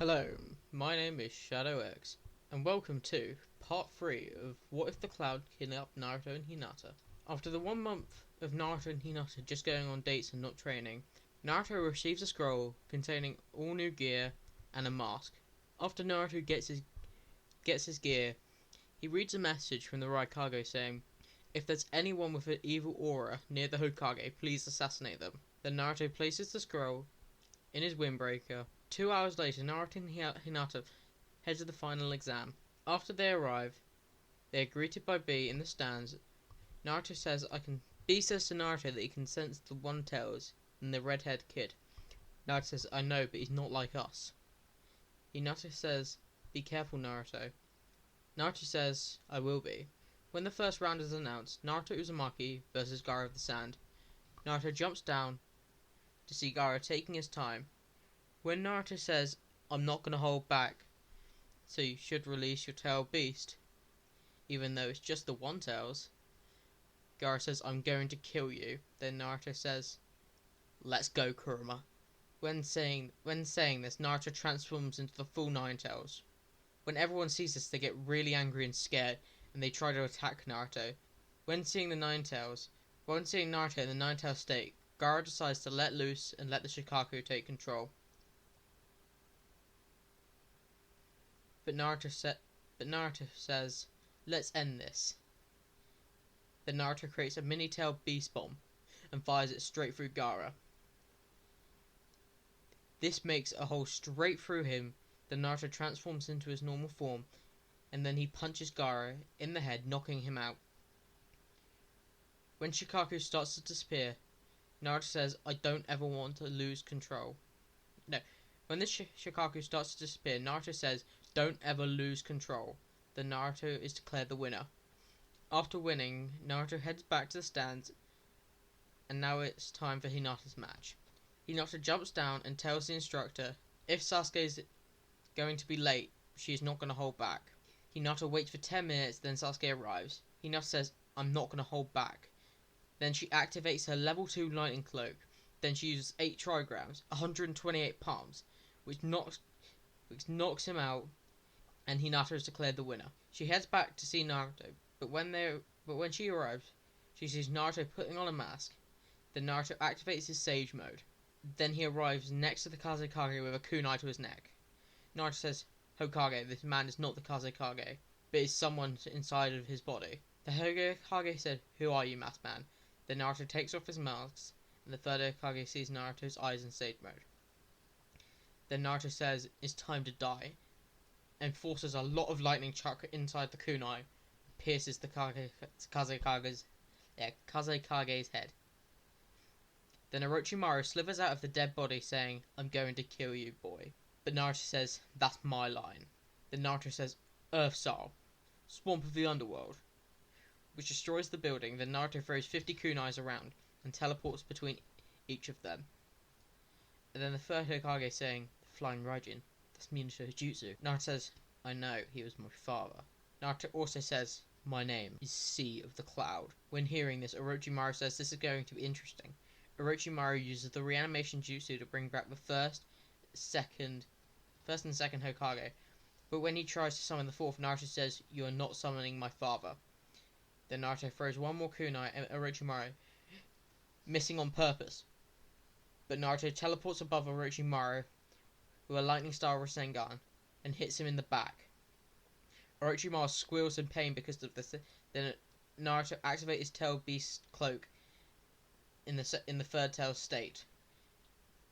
Hello, my name is Shadow X, and welcome to part 3 of What If the Cloud Kidnapped Naruto and Hinata. After the 1 month of Naruto and Hinata just going on dates and not training, Naruto receives a scroll containing all new gear and a mask. After Naruto gets his gear, he reads a message from the Raikage saying, "If there's anyone with an evil aura near the Hokage, please assassinate them." Then Naruto places the scroll in his windbreaker. 2 hours later, Naruto and Hinata head to the final exam. After they arrive, they are greeted by B in the stands. Naruto says B says to Naruto that he can sense the one-tails in the red-haired kid. Naruto says, "I know, but he's not like us." Hinata says, "Be careful, Naruto." Naruto says, "I will be." When the first round is announced, Naruto Uzumaki versus Gaara of the Sand. Naruto jumps down to see Gaara taking his time. When Naruto says, "I'm not gonna hold back, so you should release your tail beast," even though it's just the one tails, Gaara says, "I'm going to kill you." Then Naruto says, "Let's go, Kurama." When saying this, Naruto transforms into the full nine tails. When everyone sees this, they get really angry and scared, and they try to attack Naruto. When seeing Naruto in the nine tail state, Gaara decides to let loose and let the Shikaku take control. But Naruto says, "Let's end this." Then Naruto creates a mini-tailed beast bomb and fires it straight through Gaara. This makes a hole straight through him. Then Naruto transforms into his normal form, and then he punches Gaara in the head, knocking him out. When Shikaku starts to disappear, Naruto says, "I don't ever want to lose control." No, when the Shikaku starts to disappear, Naruto says, "Don't ever lose control." Then Naruto is declared the winner. After winning, Naruto heads back to the stands, and now it's time for Hinata's match. Hinata jumps down and tells the instructor, if Sasuke is going to be late, she is not going to hold back. Hinata waits for 10 minutes, then Sasuke arrives. Hinata says, "I'm not going to hold back." Then she activates her level 2 lightning cloak. Then she uses 8 trigrams, 128 palms, which knocks him out, and Hinata is declared the winner. She heads back to see Naruto, but when she arrives, she sees Naruto putting on a mask. Then Naruto activates his Sage mode. Then he arrives next to the Kazekage with a kunai to his neck. Naruto says, "Hokage, this man is not the Kazekage, but is someone inside of his body." The Hokage said, "Who are you, masked man?" Then Naruto takes off his mask, and the third Hokage sees Naruto's eyes in Sage mode. Then Naruto says, "It's time to die," and forces a lot of lightning chakra inside the kunai, and pierces the Kazekage's head. Then Orochimaru slithers out of the dead body saying, "I'm going to kill you, boy." But Naruto says, "That's my line." Then Naruto says, "Earth Soul, Swamp of the Underworld," which destroys the building. Then Naruto throws 50 kunais around and teleports between each of them. And then the third Hokage saying, "The Flying Raijin, that's Minato Jutsu." Naruto says, "I know, he was my father." Naruto also says, "My name is Sea of the Cloud." When hearing this, Orochimaru says this is going to be interesting. Orochimaru uses the reanimation jutsu to bring back the first and second Hokage. But when he tries to summon the fourth, Naruto says, "You are not summoning my father." Then Naruto throws one more kunai at Orochimaru, missing on purpose. But Naruto teleports above Orochimaru with a lightning style Rasengan and hits him in the back. Orochimaru squeals in pain because of this. Then Naruto activates his tail beast cloak in the third tail state,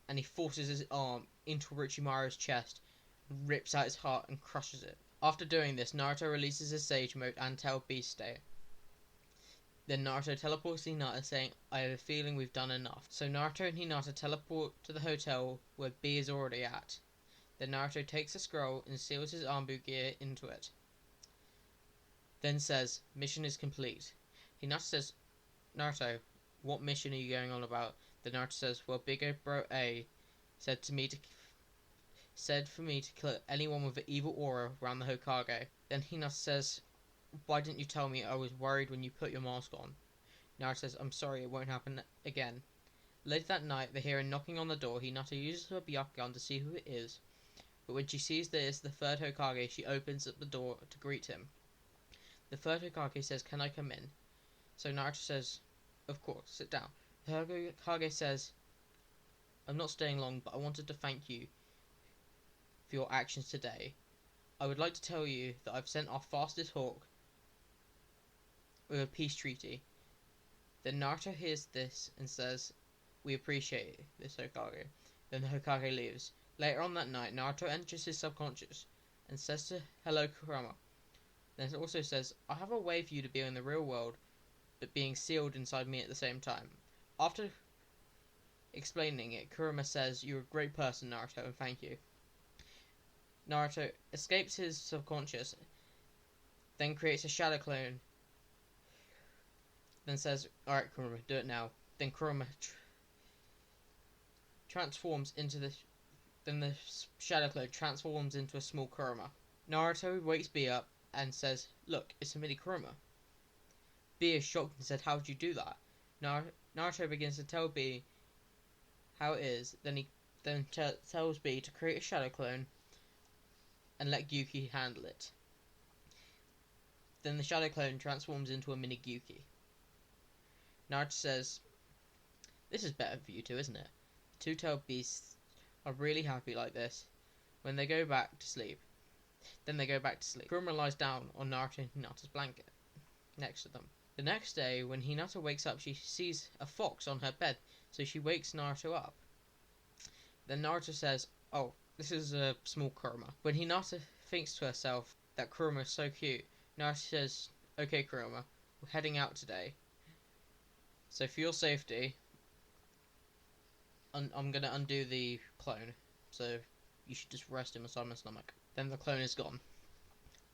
and he forces his arm into Orochimaru's chest, rips out his heart and crushes it. After doing this, Naruto releases his Sage mode and tail beast state. Then Naruto teleports to Hinata saying, "I have a feeling we've done enough." So Naruto and Hinata teleport to the hotel where B is already at. Then Naruto takes a scroll and seals his Anbu gear into it. Then says, "Mission is complete." Hinata says, "Naruto, what mission are you going on about?" Then Naruto says, "Well, Big Bro A said for me to kill anyone with an evil aura around the Hokage." Then Hinata says, "Why didn't you tell me? I was worried when you put your mask on." Naruto says, "I'm sorry, it won't happen again." Later that night, they hear a knocking on the door. Hinata uses her Byakugan to see who it is. But when she sees that it's the third Hokage, she opens up the door to greet him. The third Hokage says, "Can I come in?" So Naruto says, "Of course, sit down." The Hokage says, "I'm not staying long, but I wanted to thank you for your actions today. I would like to tell you that I've sent our fastest hawk with a peace treaty." Then Naruto hears this and says, "We appreciate this, Hokage." Then the Hokage leaves. Later on that night, Naruto enters his subconscious and says to "Hello, Kurama." Then it also says, "I have a way for you to be in the real world, but being sealed inside me at the same time." After explaining it, Kurama says, "You're a great person, Naruto, and thank you." Naruto escapes his subconscious, then creates a shadow clone, then says, "Alright, Kurama, do it now." Then Kurama transforms into the shadow clone transforms into a small Kurama. Naruto wakes B up and says, "Look, it's a mini Kurama." B is shocked and said, "How did you do that?" Naruto begins to tell B how it is. Then he tells B to create a shadow clone and let Gyuki handle it. Then the shadow clone transforms into a mini Gyuki. Naruto says, "This is better for you two, isn't it?" The two-tailed beasts are really happy like this. When they go back to sleep, Kurama lies down on Naruto and Hinata's blanket next to them. The next day, when Hinata wakes up, she sees a fox on her bed, so she wakes Naruto up. Then Naruto says, "Oh, this is a small Kurama." When Hinata thinks to herself that Kurama is so cute, Naruto says, "Okay, Kurama, we're heading out today. So for your safety, I'm going to undo the clone. So you should just rest him inside my stomach." Then the clone is gone.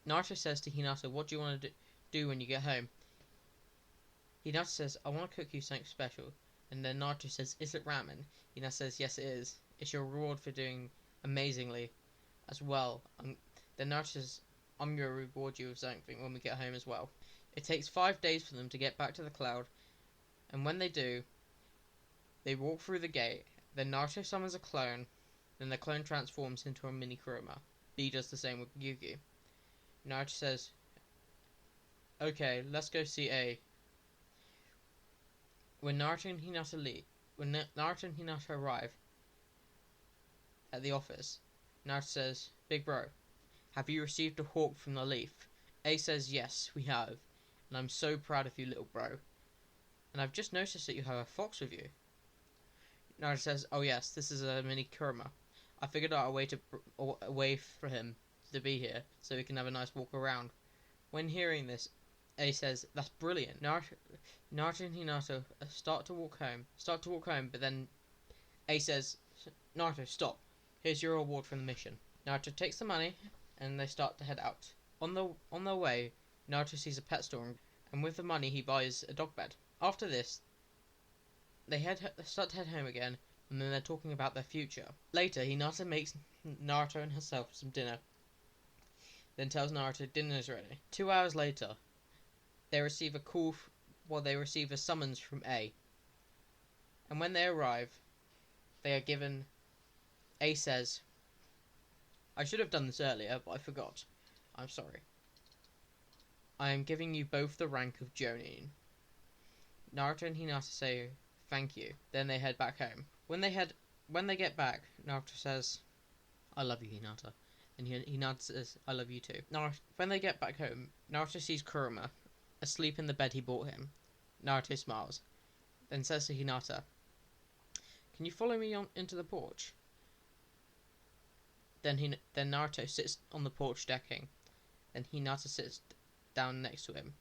Naruto says to Hinata, "What do you want to do when you get home?" Hinata says, "I want to cook you something special." And then Naruto says, "Is it ramen?" Hinata says, "Yes, it is. It's your reward for doing amazingly as well." Then Naruto says, "I'm going to reward you with something when we get home as well." It takes 5 days for them to get back to the cloud, and when they do, they walk through the gate. Then Naruto summons a clone, then the clone transforms into a mini Kurama. B does the same with Yugi. Naruto says, "Okay, let's go see A." When Naruto and Hinata arrive at the office, Naruto says, "Big bro, have you received a hawk from the leaf?" A says, "Yes, we have, and I'm so proud of you, little bro. And I've just noticed that you have a fox with you." Naruto says, "Oh yes, this is a mini Kurama. I figured out a way for him to be here, so we can have a nice walk around." When hearing this, A says, "That's brilliant." Naruto and Hinata start to walk home, but then A says, "Naruto, stop. Here's your reward from the mission." Naruto takes the money, and they start to head out. On their way, Naruto sees a pet store, and with the money he buys a dog bed. After this, they start to head home again, and then they're talking about their future. Later, Hinata makes Naruto and herself some dinner, then tells Naruto dinner's ready. 2 hours later, they receive a summons from A. And when they arrive, they are given... A says, "I should have done this earlier, but I forgot. I'm sorry. I am giving you both the rank of Jonin." Naruto and Hinata say, "Thank you." Then they head back home. When they get back, Naruto says, "I love you, Hinata." And Hinata says, "I love you too." When they get back home, Naruto sees Kurama asleep in the bed he bought him. Naruto smiles, then says to Hinata, "Can you follow me into the porch?" Then Naruto sits on the porch decking. Then Hinata sits down next to him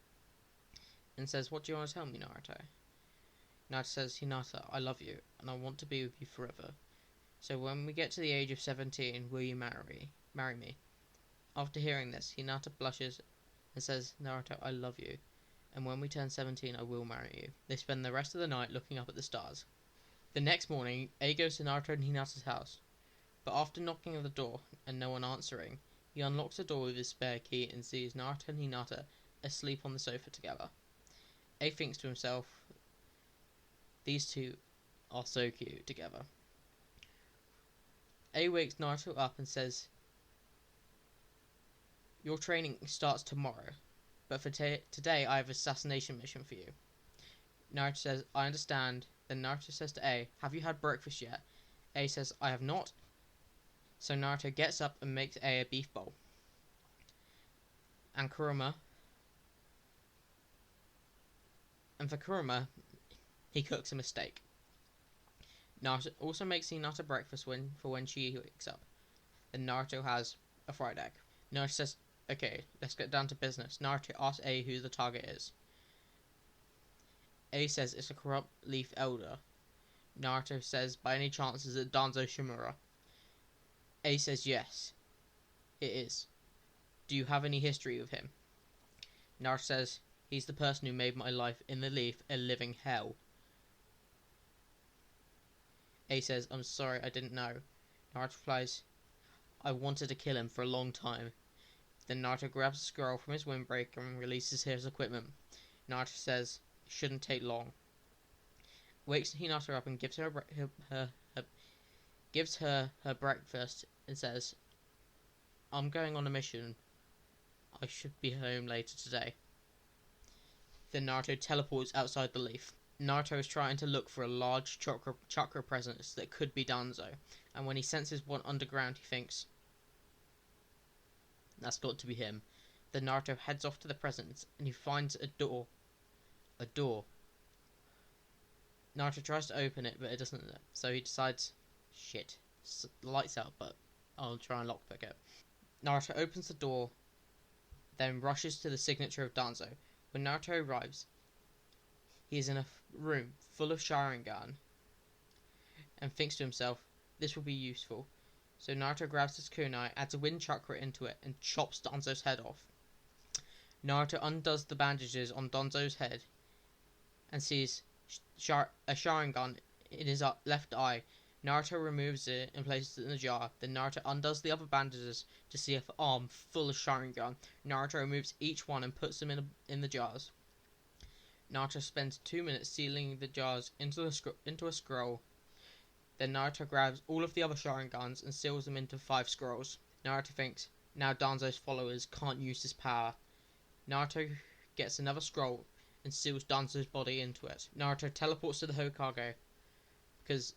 and says, "What do you want to tell me, Naruto?" Naruto says, "Hinata, I love you, and I want to be with you forever. So when we get to the age of 17, will you marry me?" After hearing this, Hinata blushes and says, "Naruto, I love you, and when we turn 17, I will marry you." They spend the rest of the night looking up at the stars. The next morning, A goes to Naruto and Hinata's house, but after knocking at the door and no one answering, he unlocks the door with his spare key and sees Naruto and Hinata asleep on the sofa together. A thinks to himself, these two are so cute together. A wakes Naruto up and says Your training starts tomorrow, but for today I have an assassination mission for you. Naruto says, I understand. Then Naruto says to A, have you had breakfast yet? A says, I have not. So Naruto gets up and makes A beef bowl. And for Kurama, he cooks a mistake. Naruto also makes Hinata breakfast for when she wakes up. Then Naruto has a fried egg. Naruto says, okay, let's get down to business. Naruto asks A who the target is. A says it's a corrupt leaf elder. Naruto says, by any chance is it Danzo Shimura? A says yes, it is. Do you have any history with him? Naruto says, he's the person who made my life in the leaf a living hell. A says, I'm sorry, I didn't know. Naruto replies, I wanted to kill him for a long time. Then Naruto grabs a scroll from his windbreaker and releases his equipment. Naruto says, it shouldn't take long. Wakes Hinata up and gives her breakfast and says, I'm going on a mission. I should be home later today. Then Naruto teleports outside the leaf. Naruto is trying to look for a large chakra presence that could be Danzo, and when he senses one underground, he thinks, that's got to be him. Then Naruto heads off to the presence, and he finds a door. A door. Naruto tries to open it, but it doesn't, so he decides, shit, the light's out, but I'll try and lockpick it. Naruto opens the door, then rushes to the signature of Danzo. When Naruto arrives, he is in a room full of Sharingan and thinks to himself, this will be useful. So Naruto grabs his kunai, adds a wind chakra into it, and chops Danzo's head off. Naruto undoes the bandages on Danzo's head and sees a Sharingan in his left eye. Naruto removes it and places it in the jar. Then Naruto undoes the other bandages to see an arm full of Sharingan. Naruto removes each one and puts them in the jars. Naruto spends 2 minutes sealing the jars into a scroll. Then Naruto grabs all of the other Sharingans and seals them into 5 scrolls. Naruto thinks, now Danzo's followers can't use this power. Naruto gets another scroll and seals Danzo's body into it. Naruto teleports to the Hokage because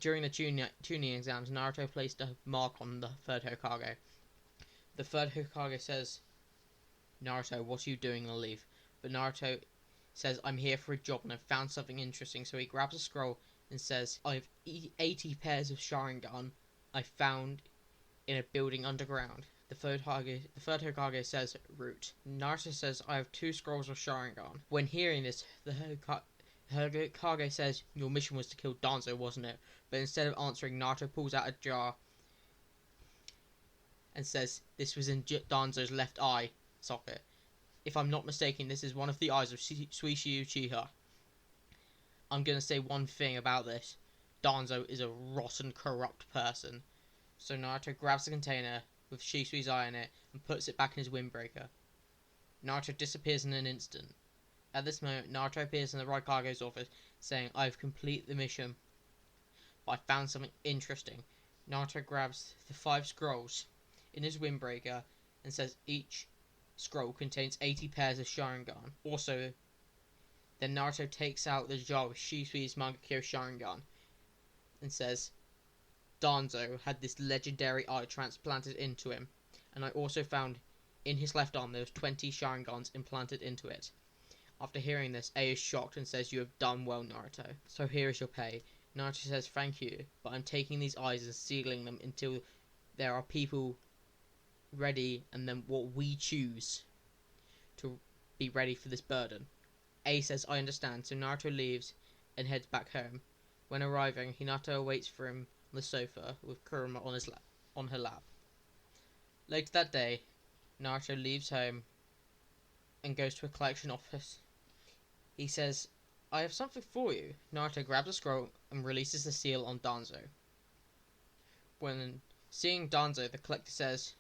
during the tuning exams, Naruto placed a mark on the third Hokage. The third Hokage says, Naruto, what are you doing on the leaf? But Naruto says, I'm here for a job and I've found something interesting. So he grabs a scroll and says, I have 80 pairs of Sharingan I found in a building underground. The third Hokage says, root. Naruto says, I have 2 scrolls of Sharingan. When hearing this, the Hokage says, your mission was to kill Danzo, wasn't it? But instead of answering, Naruto pulls out a jar and says, this was in Danzo's left eye socket. If I'm not mistaken, this is one of the eyes of Suishio Uchiha. I'm going to say one thing about this. Danzo is a rotten, corrupt person. So Naruto grabs the container with Shisui's eye in it and puts it back in his windbreaker. Naruto disappears in an instant. At this moment, Naruto appears in the Raikage's office saying, I've completed the mission, but I found something interesting. Naruto grabs the 5 scrolls in his windbreaker and says each scroll contains 80 pairs of Sharingan. Also, then Naruto takes out the jar with Shisui's Mangekyo Sharingan and says, Danzo had this legendary eye transplanted into him, and I also found in his left arm there was 20 Sharingans implanted into it. After hearing this, A is shocked and says, you have done well, Naruto. So here is your pay. Naruto says, thank you, but I'm taking these eyes and sealing them until there are people ready and then what we choose to be ready for this burden. A says, I understand, so Naruto leaves and heads back home. When arriving, Hinata waits for him on the sofa with Kurama on her lap. Later that day, Naruto leaves home and goes to a collection office. He says, I have something for you. Naruto grabs a scroll and releases the seal on Danzo. When seeing Danzo, the collector says,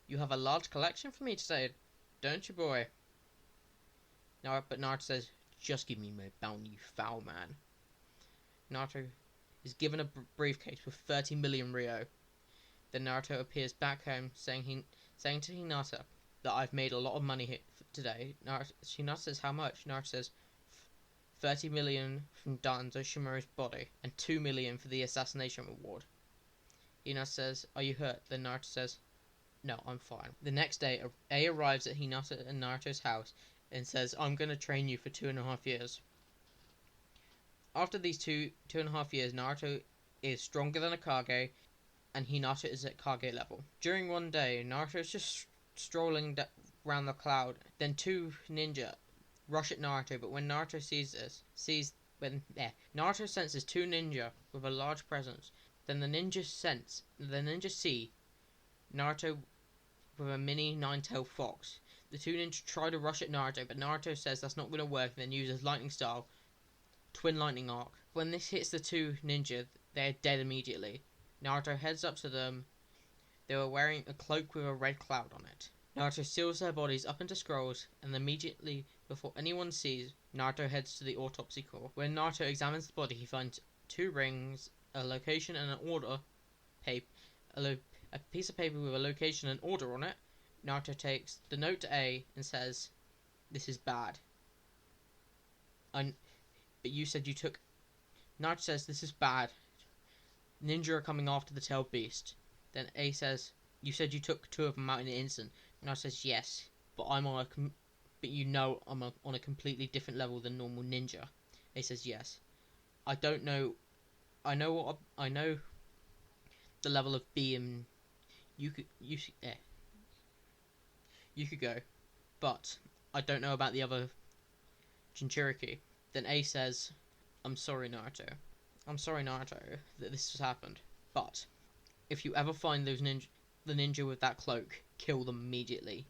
you have a large collection for me today, don't you, boy? But Naruto says, just give me my bounty, you foul man. Naruto is given a briefcase with 30 million Ryo. Then Naruto appears back home saying saying to Hinata that I've made a lot of money today. Hinata says how much? Naruto says 30 million from Danzo Shimaru's body and 2 million for the assassination reward. Hinata says, are you hurt? Then Naruto says, no, I'm fine. The next day, A arrives at Hinata and Naruto's house and says, I'm gonna train you for 2.5 years. After these two and a half years, Naruto is stronger than a Kage and Hinata is at Kage level. During one day, Naruto is just strolling around the cloud. Then two ninja rush at Naruto, but when Naruto Naruto senses two ninja with a large presence. Then the ninja see Naruto with a mini nine-tailed fox. The two ninjas try to rush at Naruto, but Naruto says that's not going to work and then uses lightning style, twin lightning arc. When this hits the two ninja, they're dead immediately. Naruto heads up to them. They were wearing a cloak with a red cloud on it. Naruto seals their bodies up into scrolls, and immediately before anyone sees, Naruto heads to the autopsy core. When Naruto examines the body, he finds 2 rings, a location and an order a piece of paper with a location and order on it. Naruto takes the note to A and says, this is bad. But you said you took... Naruto says, this is bad. Ninja are coming after the tailed beast. Then A says, you said you took 2 of them out in an instant. Naruto says, yes, but I'm on a completely different level than normal ninja. A says, yes. I know the level of B and you could go, but I don't know about the other Jinchuriki. Then A says, I'm sorry Naruto that this has happened, but if you ever find the ninja with that cloak, kill them immediately.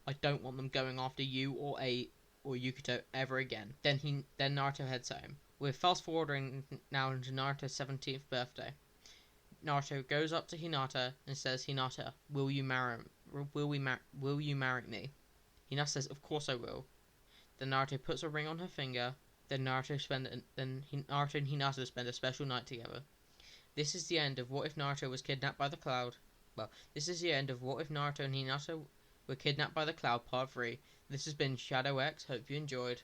I don't want them going after you or A or Yukito ever again. Then Naruto heads home. We're fast forwarding now into Naruto's 17th birthday. Naruto goes up to Hinata and says, Hinata, will you marry me? Hinata says, of course I will. Then Naruto puts a ring on her finger. Then Naruto and Hinata spend a special night together. This is the end of What If Naruto Was Kidnapped by the Cloud. Well, this is the end of What If Naruto and Hinata Were Kidnapped by the Cloud Part 3. This has been Shadow X. Hope you enjoyed.